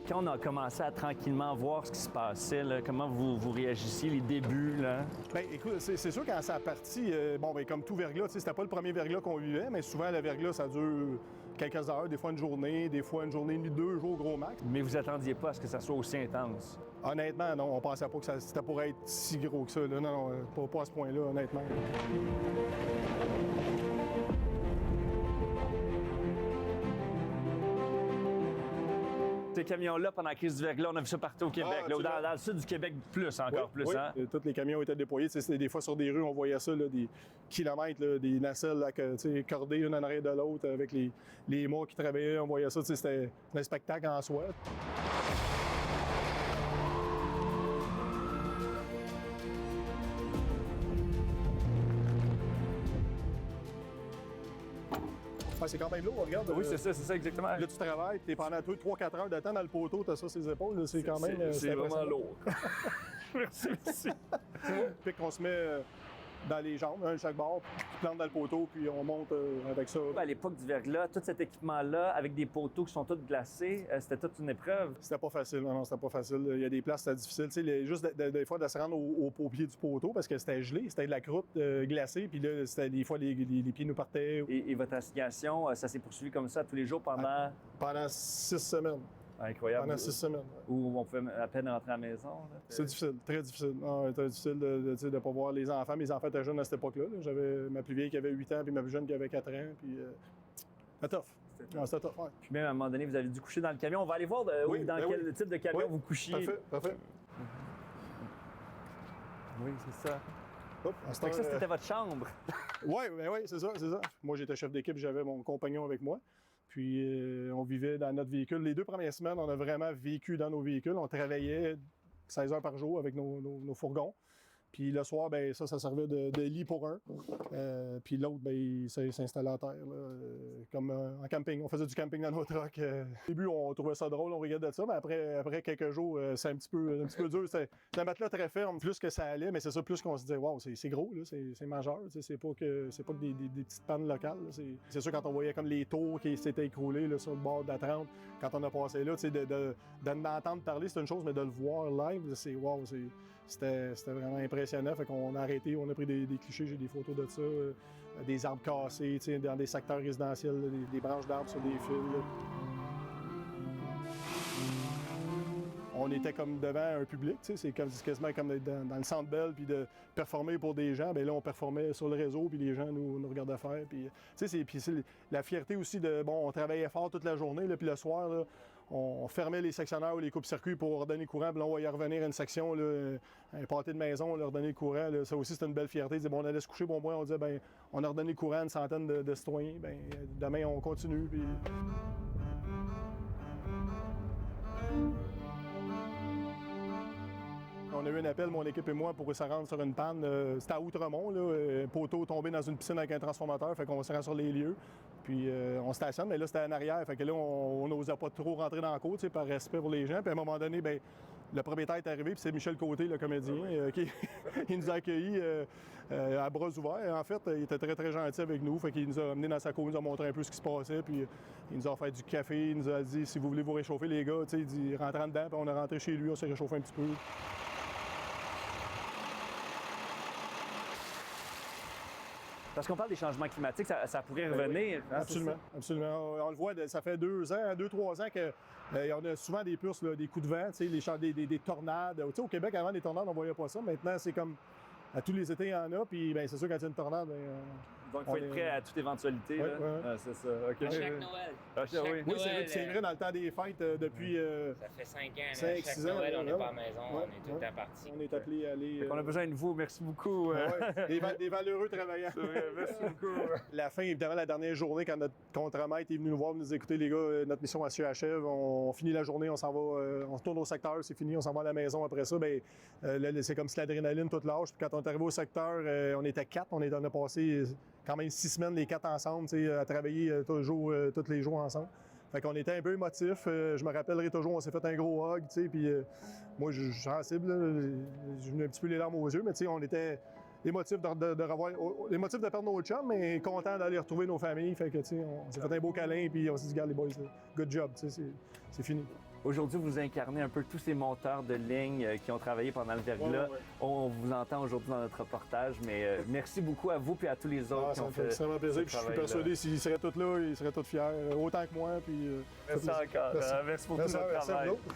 Quand on a commencé à tranquillement voir ce qui se passait, là, comment vous réagissiez, les débuts? Là? Bien, écoute, c'est sûr quand ça a parti, comme tout verglas, c'était pas le premier verglas qu'on vivait, mais souvent le verglas, ça dure quelques heures, des fois une journée et demie, 2 jours gros max. Mais vous attendiez pas à ce que ça soit aussi intense? Honnêtement, non, on pensait pas que c'était pour être si gros que ça. Là. Non, pas à ce point-là, honnêtement. Ces camions-là, pendant la crise du verglas, on a vu ça partout au Québec. Là, dans le sud du Québec, encore plus. Oui. Hein? Tous les camions étaient déployés. C'était des fois sur des rues, on voyait ça, là, des kilomètres, là, des nacelles là, cordées une en arrière de l'autre avec les mâts qui travaillaient. On voyait ça. C'était un spectacle en soi. Ouais, c'est quand même lourd, regarde. Oui, c'est ça, exactement. Là, tu travailles, tu es pendant 3-4 heures de temps dans le poteau, tu as ça sur les épaules. C'est quand même. C'est vraiment lourd. Merci. Puis qu'on se met dans les jambes, un de chaque bord, puis plante dans le poteau, puis on monte avec ça. À l'époque du verglas, tout cet équipement-là, avec des poteaux qui sont tous glacés, c'était toute une épreuve. C'était pas facile, non, c'était pas facile. Il y a des places, c'était difficile. Tu sais, juste des fois de se rendre au pied du poteau parce que c'était gelé, c'était de la croûte glacée, puis là, c'était des fois les pieds nous partaient. Et votre assignation, ça s'est poursuivi comme ça tous les jours pendant... Pendant 6 semaines. Incroyable. Pendant 6 semaines. Où on pouvait à peine rentrer à la maison. Là. C'est difficile, très difficile. Très difficile de ne pas voir les enfants. Mes enfants étaient jeunes à cette époque-là. Là. J'avais ma plus vieille qui avait 8 ans, puis ma plus jeune qui avait 4 ans. Puis, c'était tough. C'était tough, ouais. Puis même à un moment donné, vous avez dû coucher dans le camion. On va aller voir quel type de camion vous couchiez. Parfait. Oui, c'est ça. Hop, ça, c'était votre chambre. Oui, c'est ça. Moi, j'étais chef d'équipe, j'avais mon compagnon avec moi. Puis, on vivait dans notre véhicule. Les 2 premières semaines, on a vraiment vécu dans nos véhicules. On travaillait 16 heures par jour avec nos fourgons. Puis le soir, ben ça servait de lit pour un. Puis l'autre, ben il s'installait à terre, là, comme en camping. On faisait du camping dans nos trucks. Au début, on trouvait ça drôle, on regardait ça, mais après quelques jours, c'est un petit peu dur. C'est un matelas très ferme. Plus que ça allait, mais c'est ça, plus qu'on se disait, wow, c'est gros, là, c'est majeur. C'est pas que des petites pannes locales. C'est sûr, quand on voyait comme les tours qui s'étaient écroulés là, sur le bord de la 30, quand on a passé là, d'entendre parler, c'est une chose, mais de le voir live, c'est wow, c'était vraiment impressionnant. Fait qu'on a arrêté, on a pris des clichés, j'ai des photos de ça, des arbres cassés, dans des secteurs résidentiels, des branches d'arbres sur des fils. Là. On était comme devant un public, c'est quasiment comme dans le Centre Bell, puis de performer pour des gens. Bien là, on performait sur le réseau, puis les gens nous regardaient faire. Puis c'est la fierté aussi de, on travaillait fort toute la journée, là, puis le soir, là, on fermait les sectionneurs ou les coupes-circuits pour redonner le courant, puis là, on va y revenir à une section, là, un pâté de maison, on leur donnait le courant. Là. Ça aussi, c'était une belle fierté. On allait se coucher, moi, on disait, on a redonné le courant à une centaine de citoyens. Demain, on continue. Puis... On a eu un appel, mon équipe et moi, pour se rendre sur une panne. C'était à Outremont, là, un poteau tombé dans une piscine avec un transformateur. Fait qu'on se rend sur les lieux. Puis on stationne, mais là, c'était en arrière. Fait que là, on n'osait pas trop rentrer dans la côte, par respect pour les gens. Puis à un moment donné, le propriétaire est arrivé, puis c'est Michel Côté, le comédien, qui il nous a accueillis à bras ouverts. En fait, il était très, très gentil avec nous. Fait qu'il nous a amenés dans sa cour, il nous a montré un peu ce qui se passait. Puis il nous a offert du café. Il nous a dit, si vous voulez vous réchauffer, les gars, il dit, rentrez dedans. Puis on est rentré chez lui, on s'est réchauffé un petit peu. Parce qu'on parle des changements climatiques, ça pourrait revenir. Oui. Absolument. On le voit, ça fait 2-3 ans qu'on a souvent des puces, là, des coups de vent, des tornades. Au Québec, avant, les tornades, on ne voyait pas ça. Maintenant, c'est comme à tous les étés, il y en a. Puis c'est sûr, quand il y a une tornade, donc, il faut être prêt à toute éventualité. Ouais. C'est ça. Okay. À chaque Noël. Oui, c'est vrai, dans le temps des fêtes, depuis... ça fait 5 ans. Chaque Noël, on n'est pas à la maison, on est tout le temps parti. On est appelé à aller... On a besoin de vous. Merci beaucoup. Des valeureux travailleurs. Merci beaucoup. La fin, évidemment, la dernière journée, quand notre contre-maître est venu nous voir, nous écouter, les gars, notre mission se achève. On finit la journée, on s'en va, on retourne au secteur, c'est fini, on s'en va à la maison après ça. C'est comme si l'adrénaline toute lâche. Puis quand on est arrivé au secteur, on était 4, on a passé quand même 6 semaines, les 4 ensemble, à travailler tous les jours ensemble. Fait qu'on était un peu émotifs. Je me rappellerai toujours, on s'est fait un gros hug, puis moi, je suis sensible, j'ai eu un petit peu les larmes aux yeux, mais on était émotifs de perdre nos chums, mais contents d'aller retrouver nos familles. Fait que, on s'est fait un beau câlin, puis on s'est dit, regarde les boys, good job, c'est fini. Aujourd'hui, vous incarnez un peu tous ces monteurs de ligne qui ont travaillé pendant le verglas. Ouais. On vous entend aujourd'hui dans notre reportage, mais merci beaucoup à vous et à tous les autres qui Ça ont me fait fait extrêmement plaisir. ce Puis je suis travail-là. persuadé s'ils seraient tous là, ils seraient tous fiers, autant que moi. Puis, Merci encore. Merci. Merci pour Merci, tout votre merci à travail. vous autres.